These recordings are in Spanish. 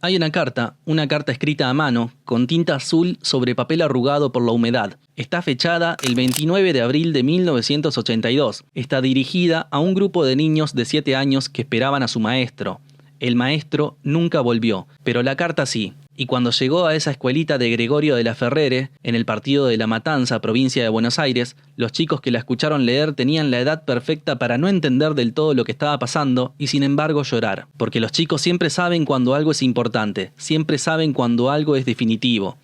Hay una carta escrita a mano, con tinta azul sobre papel arrugado por la humedad. Está fechada el 29 de abril de 1982. Está dirigida a un grupo de niños de 7 años que esperaban a su maestro. El maestro nunca volvió, pero la carta sí. Y cuando llegó a esa escuelita de Gregorio de la Ferrere, en el partido de La Matanza, provincia de Buenos Aires, los chicos que la escucharon leer tenían la edad perfecta para no entender del todo lo que estaba pasando y sin embargo llorar. Porque los chicos siempre saben cuando algo es importante, siempre saben cuando algo es definitivo.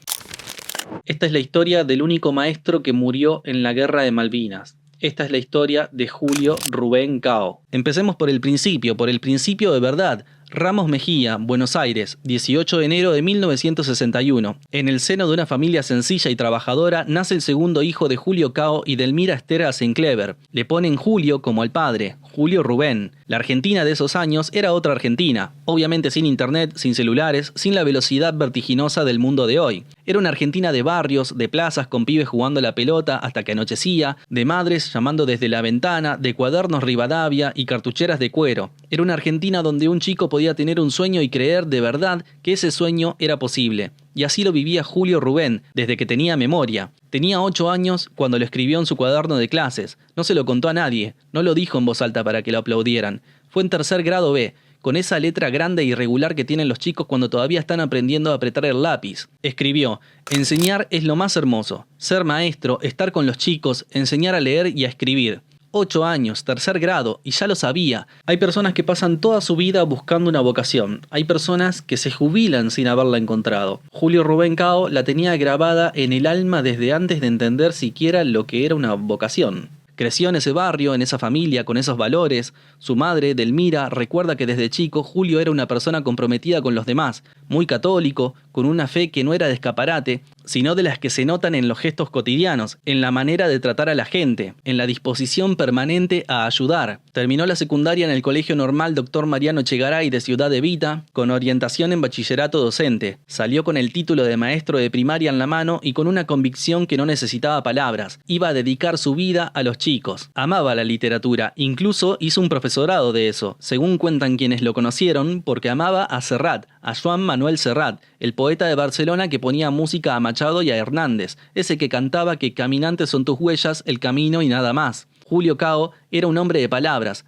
Esta es la historia del único maestro que murió en la Guerra de Malvinas. Esta es la historia de Julio Rubén Cao. Empecemos por el principio de verdad. Ramos Mejía, Buenos Aires, 18 de enero de 1961. En el seno de una familia sencilla y trabajadora nace el segundo hijo de Julio Cao y Delmira Esther Azenclever. Le ponen Julio como al padre, Julio Rubén. La Argentina de esos años era otra Argentina, obviamente sin internet, sin celulares, sin la velocidad vertiginosa del mundo de hoy. Era una Argentina de barrios, de plazas con pibes jugando a la pelota hasta que anochecía, de madres llamando desde la ventana, de cuadernos Rivadavia y cartucheras de cuero. Era una Argentina donde un chico podía tener un sueño y creer de verdad que ese sueño era posible. Y así lo vivía Julio Rubén, desde que tenía memoria. Tenía 8 años cuando lo escribió en su cuaderno de clases. No se lo contó a nadie, no lo dijo en voz alta para que lo aplaudieran. Fue en tercer grado B, con esa letra grande e irregular que tienen los chicos cuando todavía están aprendiendo a apretar el lápiz. Escribió: enseñar es lo más hermoso. Ser maestro, estar con los chicos, enseñar a leer y a escribir. 8 años, tercer grado, y ya lo sabía. Hay personas que pasan toda su vida buscando una vocación. Hay personas que se jubilan sin haberla encontrado. Julio Rubén Cao la tenía grabada en el alma desde antes de entender siquiera lo que era una vocación. Creció en ese barrio, en esa familia, con esos valores. Su madre, Delmira, recuerda que desde chico Julio era una persona comprometida con los demás, muy católico, con una fe que no era de escaparate, sino de las que se notan en los gestos cotidianos, en la manera de tratar a la gente, en la disposición permanente a ayudar. Terminó la secundaria en el Colegio Normal Dr. Mariano Echegaray de Ciudad Evita, con orientación en bachillerato docente. Salió con el título de maestro de primaria en la mano y con una convicción que no necesitaba palabras. Iba a dedicar su vida a los chicos. Amaba la literatura, incluso hizo un profesorado de eso, según cuentan quienes lo conocieron, porque amaba a Serrat, a Joan Manuel Serrat, el poeta de Barcelona que ponía música a Machado y a Hernández, ese que cantaba que caminantes son tus huellas, el camino y nada más. Julio Cao era un hombre de palabras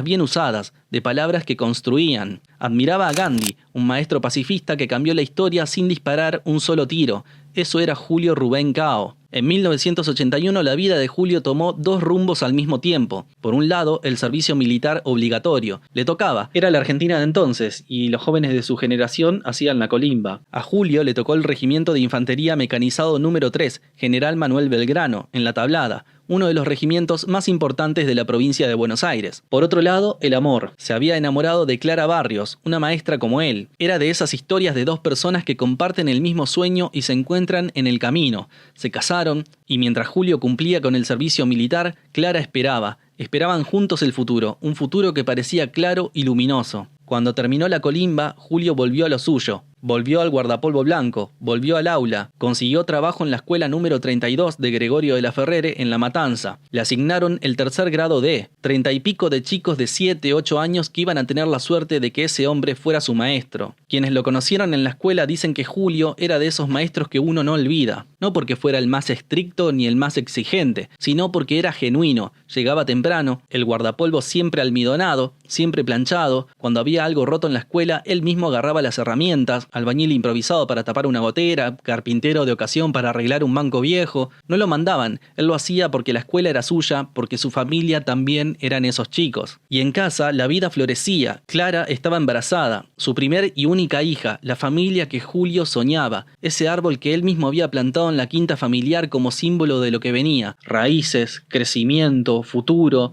bien usadas, de palabras que construían. Admiraba a Gandhi, un maestro pacifista que cambió la historia sin disparar un solo tiro. Eso era Julio Rubén Cao. En 1981 la vida de Julio tomó 2 rumbos al mismo tiempo. Por un lado, el servicio militar obligatorio. Le tocaba. Era la Argentina de entonces, y los jóvenes de su generación hacían la colimba. A Julio le tocó el Regimiento de Infantería Mecanizado número 3, General Manuel Belgrano, en La Tablada, uno de los regimientos más importantes de la provincia de Buenos Aires. Por otro lado, el amor. Se había enamorado de Clara Barrios, una maestra como él. Era de esas historias de 2 personas que comparten el mismo sueño y se encuentran en el camino. Se casaron, y mientras Julio cumplía con el servicio militar, Clara esperaba. Esperaban juntos el futuro, un futuro que parecía claro y luminoso. Cuando terminó la colimba, Julio volvió a lo suyo. Volvió al guardapolvo blanco, volvió al aula, consiguió trabajo en la escuela número 32 de Gregorio de la Ferrere en La Matanza. Le asignaron el tercer grado D, 30 y pico de chicos de 7, 8 años que iban a tener la suerte de que ese hombre fuera su maestro. Quienes lo conocieron en la escuela dicen que Julio era de esos maestros que uno no olvida. No porque fuera el más estricto ni el más exigente, sino porque era genuino. Llegaba temprano, el guardapolvo siempre almidonado, siempre planchado. Cuando había algo roto en la escuela, él mismo agarraba las herramientas, albañil improvisado para tapar una gotera, carpintero de ocasión para arreglar un banco viejo. No lo mandaban, él lo hacía porque la escuela era suya, porque su familia también eran esos chicos. Y en casa la vida florecía. Clara estaba embarazada, su primer y única hija, la familia que Julio soñaba, ese árbol que él mismo había plantado en la quinta familiar como símbolo de lo que venía. Raíces, crecimiento, futuro.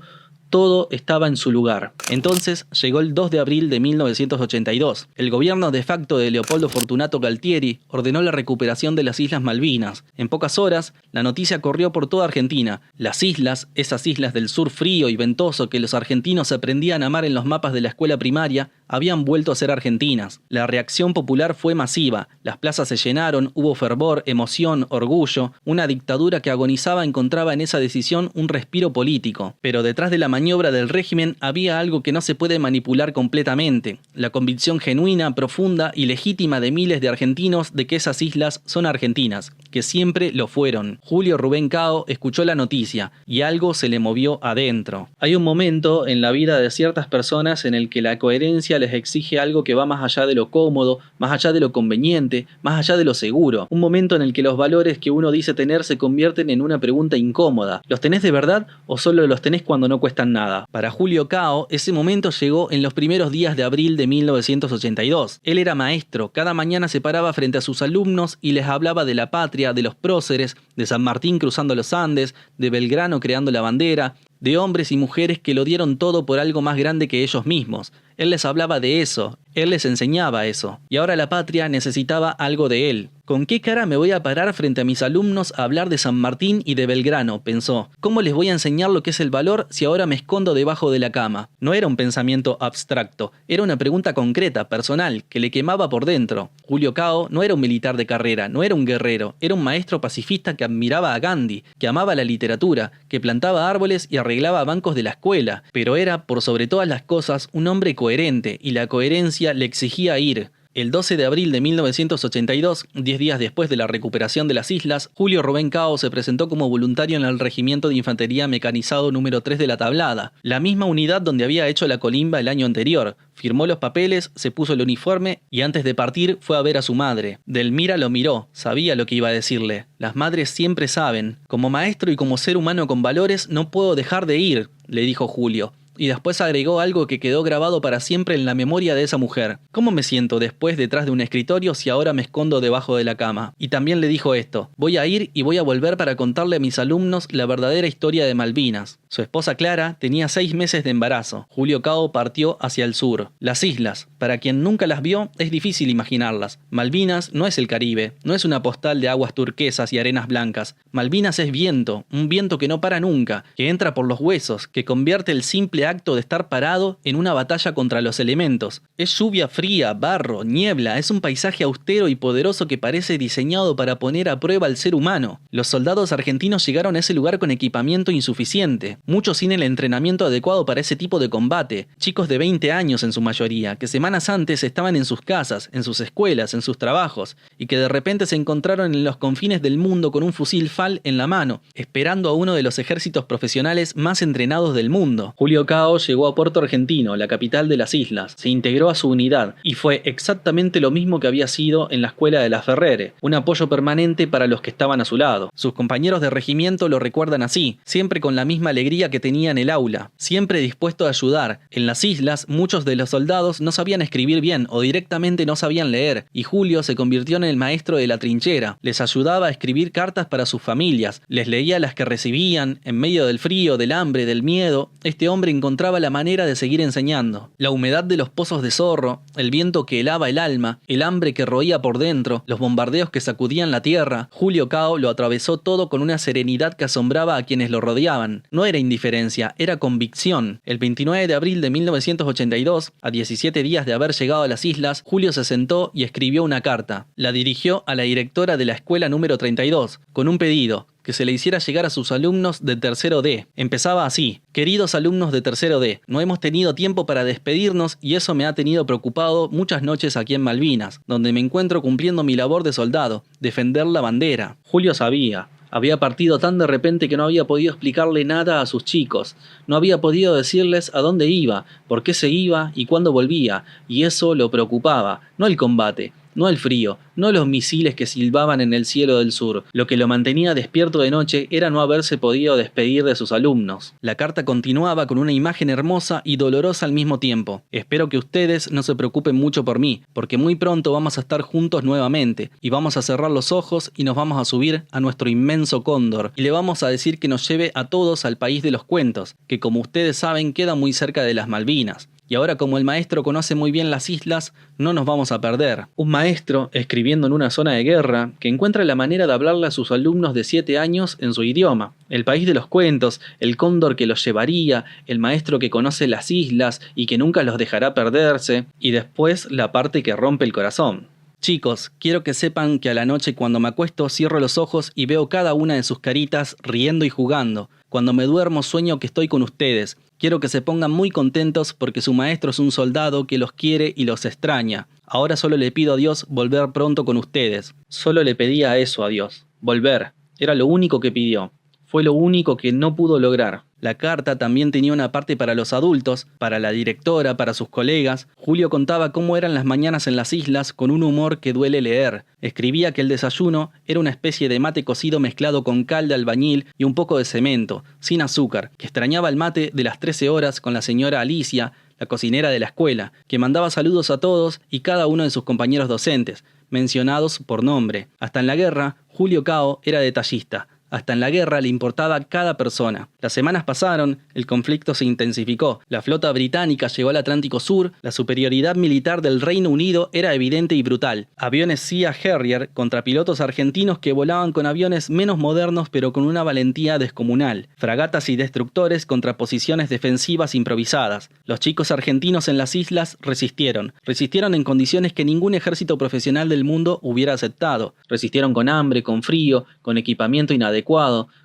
Todo estaba en su lugar. Entonces llegó el 2 de abril de 1982. El gobierno de facto de Leopoldo Fortunato Galtieri ordenó la recuperación de las Islas Malvinas. En pocas horas, la noticia corrió por toda Argentina. Las islas, esas islas del sur frío y ventoso que los argentinos aprendían a amar en los mapas de la escuela primaria, habían vuelto a ser argentinas. La reacción popular fue masiva, las plazas se llenaron, hubo fervor, emoción, orgullo. Una dictadura que agonizaba encontraba en esa decisión un respiro político. Pero detrás de la maniobra del régimen había algo que no se puede manipular completamente: la convicción genuina, profunda y legítima de miles de argentinos de que esas islas son argentinas, que siempre lo fueron. Julio Rubén Cao escuchó la noticia y algo se le movió adentro. Hay un momento en la vida de ciertas personas en el que la coherencia les exige algo que va más allá de lo cómodo, más allá de lo conveniente, más allá de lo seguro. Un momento en el que los valores que uno dice tener se convierten en una pregunta incómoda. ¿Los tenés de verdad o solo los tenés cuando no cuestan nada? Para Julio Cao, ese momento llegó en los primeros días de abril de 1982. Él era maestro, cada mañana se paraba frente a sus alumnos y les hablaba de la patria, de los próceres, de San Martín cruzando los Andes, de Belgrano creando la bandera, de hombres y mujeres que lo dieron todo por algo más grande que ellos mismos. Él les hablaba de eso, él les enseñaba eso, y ahora la patria necesitaba algo de él. ¿Con qué cara me voy a parar frente a mis alumnos a hablar de San Martín y de Belgrano?, pensó. ¿Cómo les voy a enseñar lo que es el valor si ahora me escondo debajo de la cama? No era un pensamiento abstracto, era una pregunta concreta, personal, que le quemaba por dentro. Julio Cao no era un militar de carrera, no era un guerrero, era un maestro pacifista que admiraba a Gandhi, que amaba la literatura, que plantaba árboles y arreglaba bancos de la escuela, pero era, por sobre todas las cosas, un hombre coherente, y la coherencia le exigía ir. El 12 de abril de 1982, 10 días después de la recuperación de las islas, Julio Rubén Cao se presentó como voluntario en el Regimiento de Infantería Mecanizado número 3 de La Tablada, la misma unidad donde había hecho la colimba el año anterior. Firmó los papeles, se puso el uniforme y antes de partir fue a ver a su madre. Delmira lo miró, sabía lo que iba a decirle. Las madres siempre saben. Como maestro y como ser humano con valores no puedo dejar de ir, le dijo Julio. Y después agregó algo que quedó grabado para siempre en la memoria de esa mujer. ¿Cómo me siento después detrás de un escritorio si ahora me escondo debajo de la cama? Y también le dijo esto: voy a ir y voy a volver para contarle a mis alumnos la verdadera historia de Malvinas. Su esposa Clara tenía 6 meses de embarazo. Julio Cao partió hacia el sur. Las islas, para quien nunca las vio, es difícil imaginarlas. Malvinas no es el Caribe, no es una postal de aguas turquesas y arenas blancas. Malvinas es viento, un viento que no para nunca, que entra por los huesos, que convierte el simple acto de estar parado en una batalla contra los elementos. Es lluvia fría, barro, niebla, es un paisaje austero y poderoso que parece diseñado para poner a prueba al ser humano. Los soldados argentinos llegaron a ese lugar con equipamiento insuficiente, muchos sin el entrenamiento adecuado para ese tipo de combate, chicos de 20 años en su mayoría, que semanas antes estaban en sus casas, en sus escuelas, en sus trabajos, y que de repente se encontraron en los confines del mundo con un fusil FAL en la mano, esperando a uno de los ejércitos profesionales más entrenados del mundo. Julio Cao llegó a Puerto Argentino, la capital de las islas, se integró a su unidad y fue exactamente lo mismo que había sido en la escuela de la Ferrere, un apoyo permanente para los que estaban a su lado. Sus compañeros de regimiento lo recuerdan así, siempre con la misma alegría que tenía en el aula, siempre dispuesto a ayudar. En las islas, muchos de los soldados no sabían escribir bien o directamente no sabían leer, y Julio se convirtió en el maestro de la trinchera. Les ayudaba a escribir cartas para sus familias, les leía las que recibían. En medio del frío, del hambre, del miedo, este hombre encontraba la manera de seguir enseñando. La humedad de los pozos de Zorro, el viento que helaba el alma, el hambre que roía por dentro, los bombardeos que sacudían la tierra, Julio Cao lo atravesó todo con una serenidad que asombraba a quienes lo rodeaban. No era indiferencia, era convicción. El 29 de abril de 1982, a 17 días de haber llegado a las islas, Julio se sentó y escribió una carta. La dirigió a la directora de la escuela número 32, con un pedido: que se le hiciera llegar a sus alumnos de tercero D. Empezaba así: queridos alumnos de tercero D, no hemos tenido tiempo para despedirnos y eso me ha tenido preocupado muchas noches aquí en Malvinas, donde me encuentro cumpliendo mi labor de soldado, defender la bandera. Julio sabía. Había partido tan de repente que no había podido explicarle nada a sus chicos. No había podido decirles a dónde iba, por qué se iba y cuándo volvía, y eso lo preocupaba, no el combate, no el frío, no los misiles que silbaban en el cielo del sur. Lo que lo mantenía despierto de noche era no haberse podido despedir de sus alumnos. La carta continuaba con una imagen hermosa y dolorosa al mismo tiempo. Espero que ustedes no se preocupen mucho por mí, porque muy pronto vamos a estar juntos nuevamente, y vamos a cerrar los ojos y nos vamos a subir a nuestro inmenso cóndor, y le vamos a decir que nos lleve a todos al país de los cuentos, que como ustedes saben queda muy cerca de las Malvinas. y ahora como el maestro conoce muy bien las islas, no nos vamos a perder. Un maestro, escribiendo en una zona de guerra, que encuentra la manera de hablarle a sus alumnos de 7 años en su idioma. El país de los cuentos, el cóndor que los llevaría, el maestro que conoce las islas y que nunca los dejará perderse, y después la parte que rompe el corazón. Chicos, quiero que sepan que a la noche cuando me acuesto cierro los ojos y veo cada una de sus caritas riendo y jugando. Cuando me duermo sueño que estoy con ustedes. Quiero que se pongan muy contentos porque su maestro es un soldado que los quiere y los extraña. Ahora solo le pido a Dios volver pronto con ustedes. Solo le pedía eso a Dios, volver. Era lo único que pidió. Fue lo único que no pudo lograr. La carta también tenía una parte para los adultos, para la directora, para sus colegas. Julio contaba cómo eran las mañanas en las islas con un humor que duele leer. Escribía que el desayuno era una especie de mate cocido mezclado con cal de albañil y un poco de cemento, sin azúcar, que extrañaba el mate de las 13 horas con la señora Alicia, la cocinera de la escuela, que mandaba saludos a todos y cada uno de sus compañeros docentes, mencionados por nombre. Hasta en la guerra, Julio Cao era detallista. Hasta en la guerra le importaba cada persona. Las semanas pasaron, el conflicto se intensificó. La flota británica llegó al Atlántico Sur, la superioridad militar del Reino Unido era evidente y brutal. Aviones Sea Harrier contra pilotos argentinos que volaban con aviones menos modernos pero con una valentía descomunal. Fragatas y destructores contra posiciones defensivas improvisadas. Los chicos argentinos en las islas resistieron. Resistieron en condiciones que ningún ejército profesional del mundo hubiera aceptado. Resistieron con hambre, con frío, con equipamiento inadecuado,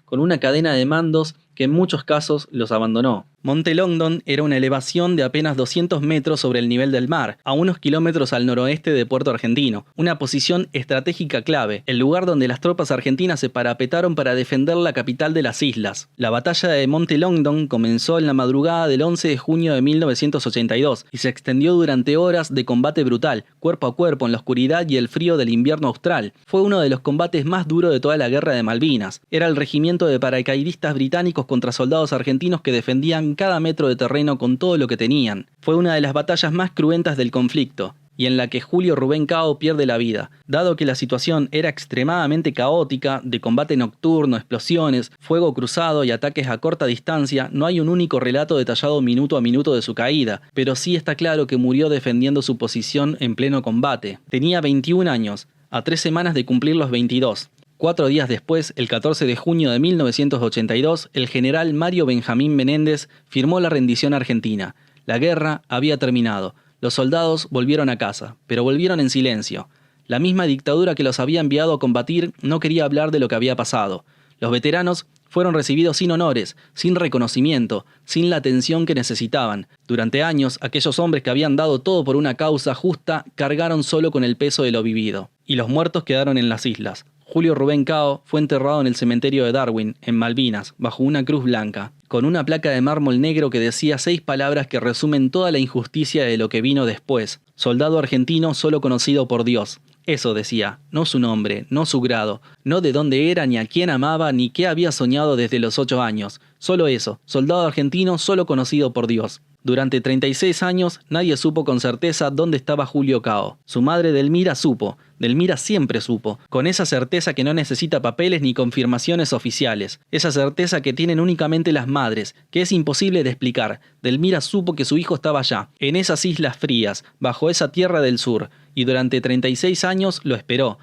con una cadena de mandos que en muchos casos los abandonó. Monte Longdon era una elevación de apenas 200 metros sobre el nivel del mar, a unos kilómetros al noroeste de Puerto Argentino, una posición estratégica clave, el lugar donde las tropas argentinas se parapetaron para defender la capital de las islas. La batalla de Monte Longdon comenzó en la madrugada del 11 de junio de 1982 y se extendió durante horas de combate brutal, cuerpo a cuerpo en la oscuridad y el frío del invierno austral. Fue uno de los combates más duros de toda la guerra de Malvinas. Era el regimiento de paracaidistas británicos contra soldados argentinos que defendían cada metro de terreno con todo lo que tenían. Fue una de las batallas más cruentas del conflicto, y en la que Julio Rubén Cao pierde la vida. Dado que la situación era extremadamente caótica, de combate nocturno, explosiones, fuego cruzado y ataques a corta distancia, no hay un único relato detallado minuto a minuto de su caída, pero sí está claro que murió defendiendo su posición en pleno combate. Tenía 21 años, a 3 semanas de cumplir los 22. 4 días después, el 14 de junio de 1982, el general Mario Benjamín Menéndez firmó la rendición argentina. La guerra había terminado. Los soldados volvieron a casa, pero volvieron en silencio. La misma dictadura que los había enviado a combatir no quería hablar de lo que había pasado. Los veteranos fueron recibidos sin honores, sin reconocimiento, sin la atención que necesitaban. Durante años, aquellos hombres que habían dado todo por una causa justa cargaron solo con el peso de lo vivido. Y los muertos quedaron en las islas. Julio Rubén Cao fue enterrado en el cementerio de Darwin, en Malvinas, bajo una cruz blanca, con una placa de mármol negro que decía 6 palabras que resumen toda la injusticia de lo que vino después. Soldado argentino solo conocido por Dios. Eso decía, no su nombre, no su grado, no de dónde era, ni a quién amaba, ni qué había soñado desde los 8 años. Solo eso, soldado argentino solo conocido por Dios. Durante 36 años nadie supo con certeza dónde estaba Julio Cao. Su madre Delmira supo. Delmira siempre supo, con esa certeza que no necesita papeles ni confirmaciones oficiales. Esa certeza que tienen únicamente las madres, que es imposible de explicar. Delmira supo que su hijo estaba allá, en esas islas frías, bajo esa tierra del sur. Y durante 36 años lo esperó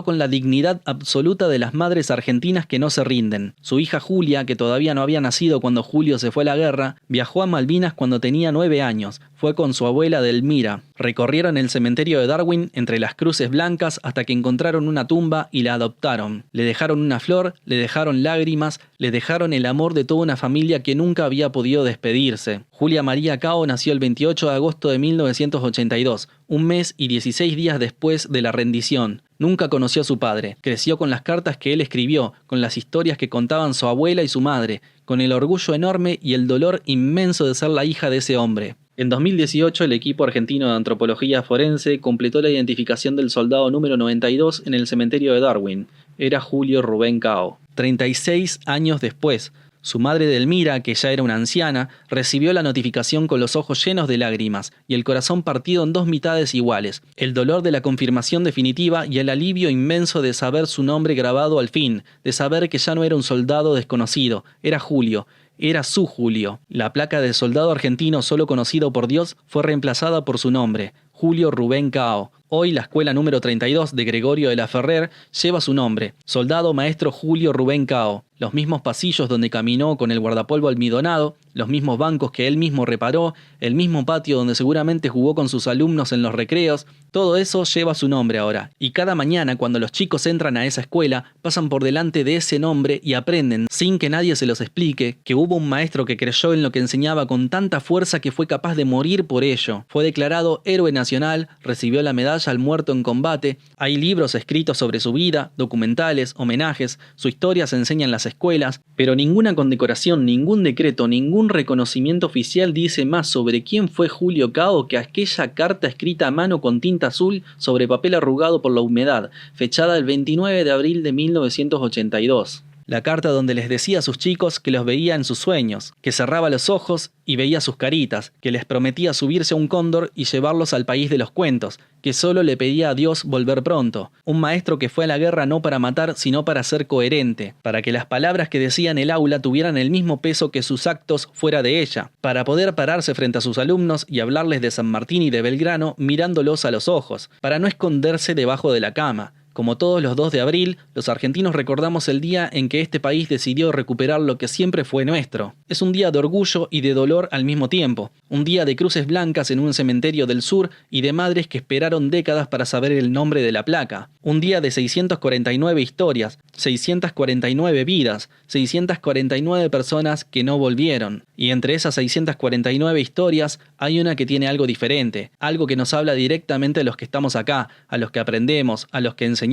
con la dignidad absoluta de las madres argentinas que no se rinden. Su hija Julia, que todavía no había nacido cuando Julio se fue a la guerra, viajó a Malvinas cuando tenía 9 años. Fue con su abuela Delmira. Recorrieron el cementerio de Darwin entre las cruces blancas hasta que encontraron una tumba y la adoptaron. Le dejaron una flor, le dejaron lágrimas, le dejaron el amor de toda una familia que nunca había podido despedirse. Julia María Cao nació el 28 de agosto de 1982, un mes y 16 días después de la rendición. Nunca conoció a su padre. Creció con las cartas que él escribió, con las historias que contaban su abuela y su madre, con el orgullo enorme y el dolor inmenso de ser la hija de ese hombre. En 2018, el equipo argentino de antropología forense completó la identificación del soldado número 92 en el cementerio de Darwin. Era Julio Rubén Cao. 36 años después, su madre Delmira, que ya era una anciana, recibió la notificación con los ojos llenos de lágrimas y el corazón partido en 2 mitades iguales. El dolor de la confirmación definitiva y el alivio inmenso de saber su nombre grabado al fin, de saber que ya no era un soldado desconocido, era Julio. Era su Julio. La placa de soldado argentino solo conocido por Dios fue reemplazada por su nombre, Julio Rubén Cao. Hoy la escuela número 32 de Gregorio de la Ferrer lleva su nombre, Soldado Maestro Julio Rubén Cao. Los mismos pasillos donde caminó con el guardapolvo almidonado, los mismos bancos que él mismo reparó, el mismo patio donde seguramente jugó con sus alumnos en los recreos, todo eso lleva su nombre ahora. Y cada mañana cuando los chicos entran a esa escuela, pasan por delante de ese nombre y aprenden, sin que nadie se los explique, que hubo un maestro que creyó en lo que enseñaba con tanta fuerza que fue capaz de morir por ello. Fue declarado héroe nacional, recibió la medalla al muerto en combate, hay libros escritos sobre su vida, documentales, homenajes, su historia se enseña en las escuelas, pero ninguna condecoración, ningún decreto, ningún reconocimiento oficial dice más sobre quién fue Julio Cao que aquella carta escrita a mano con tinta azul sobre papel arrugado por la humedad, fechada el 29 de abril de 1982. La carta donde les decía a sus chicos que los veía en sus sueños, que cerraba los ojos y veía sus caritas, que les prometía subirse a un cóndor y llevarlos al país de los cuentos, que solo le pedía a Dios volver pronto. Un maestro que fue a la guerra no para matar, sino para ser coherente, para que las palabras que decía en el aula tuvieran el mismo peso que sus actos fuera de ella, para poder pararse frente a sus alumnos y hablarles de San Martín y de Belgrano mirándolos a los ojos, para no esconderse debajo de la cama. Como todos los 2 de abril, los argentinos recordamos el día en que este país decidió recuperar lo que siempre fue nuestro. Es un día de orgullo y de dolor al mismo tiempo. Un día de cruces blancas en un cementerio del sur y de madres que esperaron décadas para saber el nombre de la placa. Un día de 649 historias, 649 vidas, 649 personas que no volvieron. Y entre esas 649 historias hay una que tiene algo diferente, algo que nos habla directamente a los que estamos acá, a los que aprendemos, a los que enseñamos,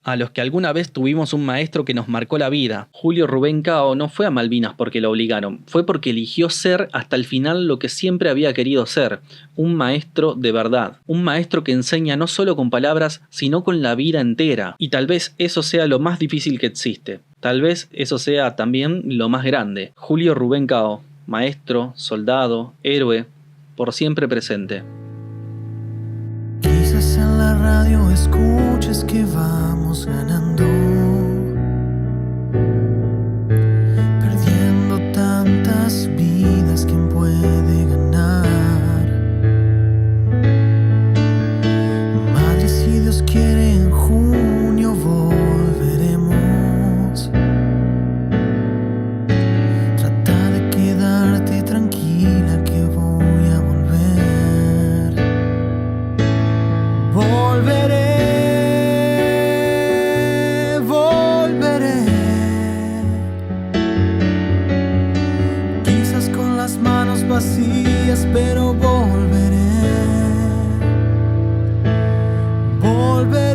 a los que alguna vez tuvimos un maestro que nos marcó la vida. Julio Rubén Cao no fue a Malvinas porque lo obligaron, fue porque eligió ser hasta el final lo que siempre había querido ser, un maestro de verdad, un maestro que enseña no solo con palabras, sino con la vida entera. Y tal vez eso sea lo más difícil que existe. Tal vez eso sea también lo más grande. Julio Rubén Cao, maestro, soldado, héroe, por siempre presente. Quizás en la radio escuches que vamos ganando, perdiendo tantas vidas, ¿quién puede ganar? Madre, si Dios quiere, en junio volveremos. Trata de quedarte tranquila que voy a volver. Volveré, volveré. Quizás con las manos vacías, pero volveré. Volveré.